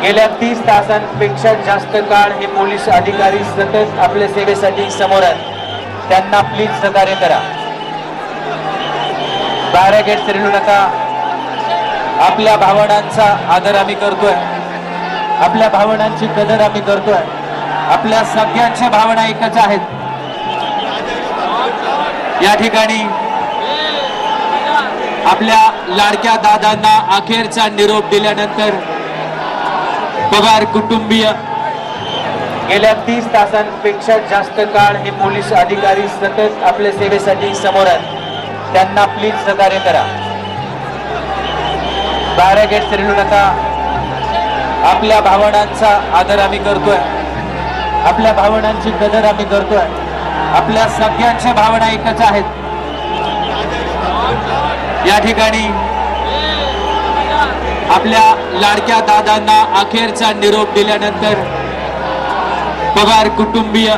गेल्या 30 तासांपेक्षा जास्त काळ हे पोलीस अधिकारी सतत आपल्या सेवेसाठी समोर आहेत। त्यांना प्लीज सहकार्य करा। बॅरिकेड्स रेलू नका। आपल्या भावनांचा आदर आम्ही करतोय, आपल्या भावनांची कदर आम्ही करतोय। आपल्या सगळ्यांच्या भावना एकच आहेत। या ठिकाणी आपल्या लाडक्या दादांना अखेरचा निरोप दिल्यानंतर पवार कुटुंबीय गेल्या 30 तासांपेक्षा जास्त काळ हे पोलीस अधिकारी सतत आपल्या सेवेसाठी समोर आहेत। त्यांना प्लीज सहकार्य करा। बॅरिकेड्स रेलू नका। आपल्या भावनांचा आदर आम्ही करतोय, आपल्या भावनांची कदर आम्ही करतोय। आपल्या सगळ्यांच्या भावना एकच आहेत। या ठिकाणी आपल्या लाडक्या दादांना अखेरचा निरोप दिल्यानंतर पवार कुटुंबीय